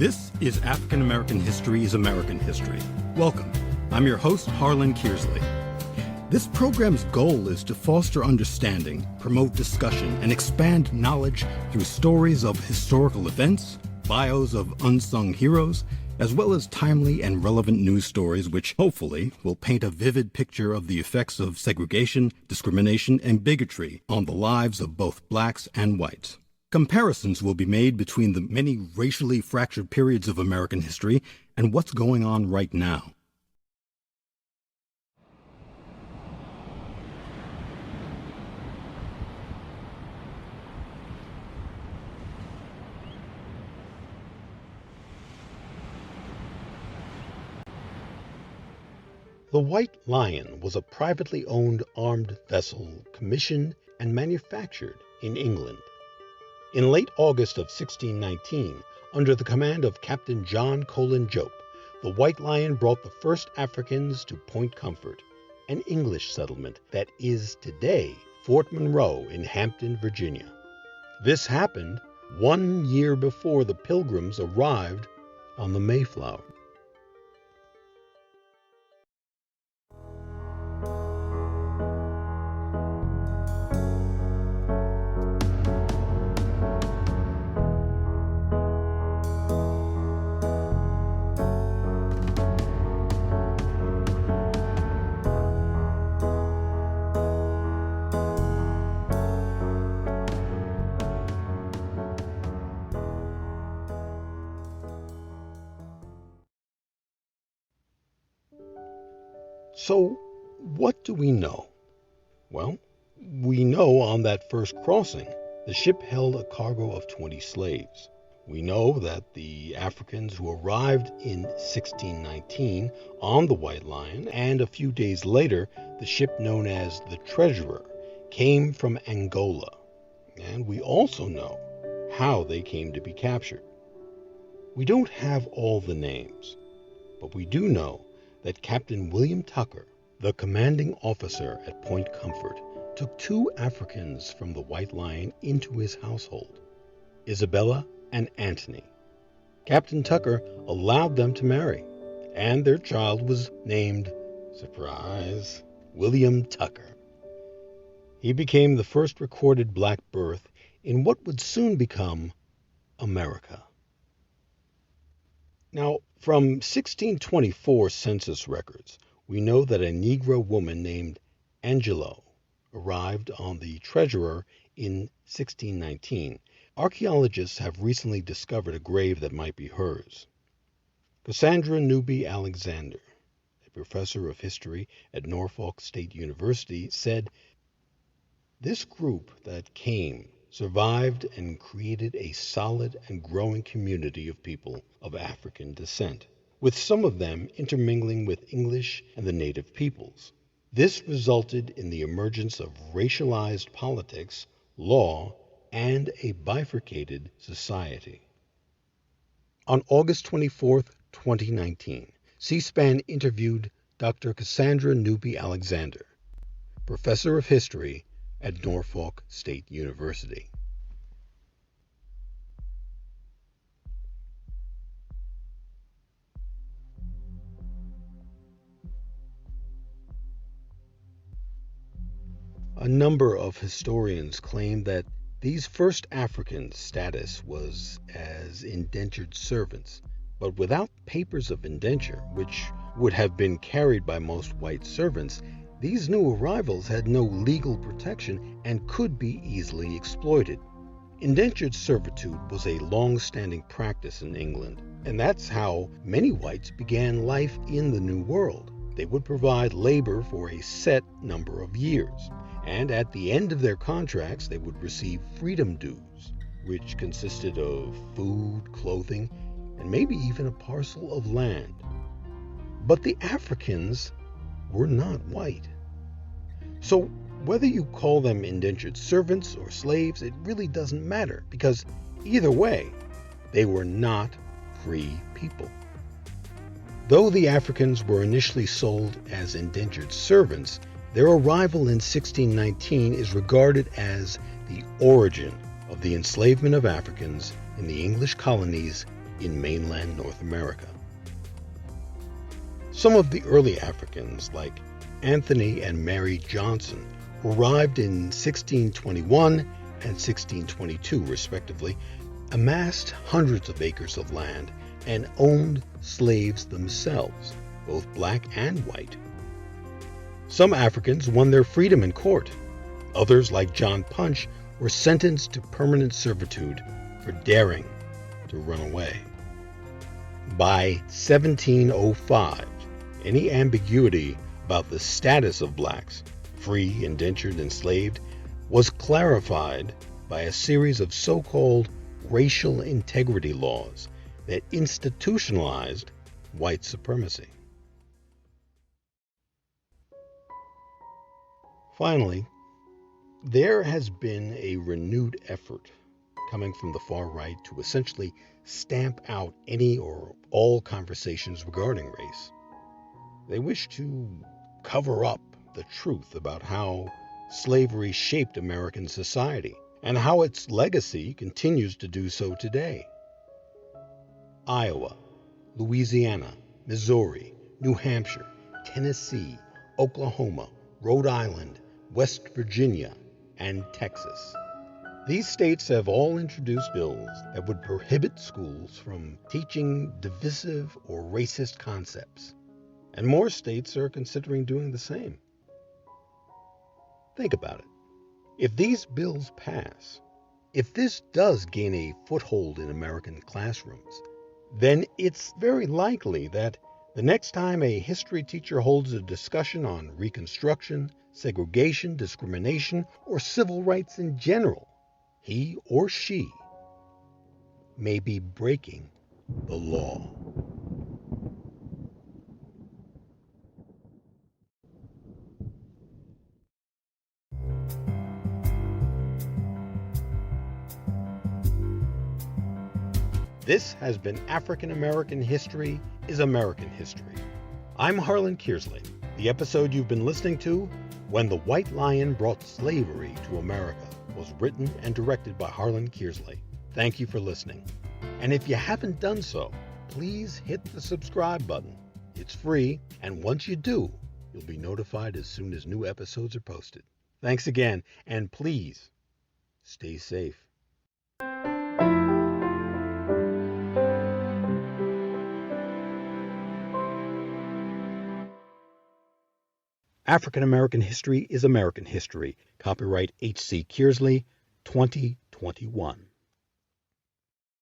This is African American History is American History. Welcome. I'm your host, Harlan Kearsley. This program's goal is to foster understanding, promote discussion, and expand knowledge through stories of historical events, bios of unsung heroes, as well as timely and relevant news stories which, hopefully, will paint a vivid picture of the effects of segregation, discrimination, and bigotry on the lives of both blacks and whites. Comparisons will be made between the many racially fractured periods of American history and what's going on right now. The White Lion was a privately owned armed vessel commissioned and manufactured in England. In late August of 1619, under the command of Captain John Colin Jope, the White Lion brought the first Africans to Point Comfort, an English settlement that is today Fort Monroe in Hampton, Virginia. This happened 1 year before the Pilgrims arrived on the Mayflower. So, what do we know? Well, we know on that first crossing, the ship held a cargo of 20 slaves. We know that the Africans who arrived in 1619 on the White Lion, and a few days later, the ship known as the Treasurer, came from Angola. And we also know how they came to be captured. We don't have all the names, but we do know that Captain William Tucker, the commanding officer at Point Comfort, took 2 Africans from the White Lion into his household, Isabella and Antony. Captain Tucker allowed them to marry, and their child was named, surprise, William Tucker. He became the first recorded black birth in what would soon become America. Now, from 1624 census records, we know that a Negro woman named Angelo arrived on the Treasurer in 1619. Archaeologists have recently discovered a grave that might be hers. Cassandra Newby Alexander, a professor of history at Norfolk State University, said, "This group that came survived and created a solid and growing community of people of African descent, with some of them intermingling with English and the native peoples. This resulted in the emergence of racialized politics, law, and a bifurcated society." On August 24, 2019, C-SPAN interviewed Dr. Cassandra Newby Alexander, professor of history at Norfolk State University. A number of historians claim that these first Africans' status was as indentured servants, but without papers of indenture, which would have been carried by most white servants, these new arrivals had no legal protection and could be easily exploited. Indentured servitude was a long-standing practice in England, and that's how many whites began life in the New World. They would provide labor for a set number of years, and at the end of their contracts they would receive freedom dues, which consisted of food, clothing, and maybe even a parcel of land. But the Africans were not white. So whether you call them indentured servants or slaves, it really doesn't matter, because either way, they were not free people. Though the Africans were initially sold as indentured servants, their arrival in 1619 is regarded as the origin of the enslavement of Africans in the English colonies in mainland North America. Some of the early Africans, like Anthony and Mary Johnson, who arrived in 1621 and 1622 respectively, amassed hundreds of acres of land and owned slaves themselves, both black and white. Some Africans won their freedom in court. Others, like John Punch, were sentenced to permanent servitude for daring to run away. By 1705, any ambiguity about the status of blacks, free, indentured, enslaved, was clarified by a series of so-called racial integrity laws that institutionalized white supremacy. Finally, there has been a renewed effort coming from the far right to essentially stamp out any or all conversations regarding race. They wish to cover up the truth about how slavery shaped American society and how its legacy continues to do so today. Iowa, Louisiana, Missouri, New Hampshire, Tennessee, Oklahoma, Rhode Island, West Virginia, and Texas. These states have all introduced bills that would prohibit schools from teaching divisive or racist concepts, and more states are considering doing the same. Think about it. If these bills pass, if this does gain a foothold in American classrooms, then it's very likely that the next time a history teacher holds a discussion on Reconstruction, segregation, discrimination, or civil rights in general, he or she may be breaking the law. This has been African American History is American History. I'm Harlan Kearsley. The episode you've been listening to, When the White Lion Brought Slavery to America, was written and directed by Harlan Kearsley. Thank you for listening. And if you haven't done so, please hit the subscribe button. It's free, and once you do, you'll be notified as soon as new episodes are posted. Thanks again, and please stay safe. African American History is American History. Copyright H.C. Kearsley, 2021.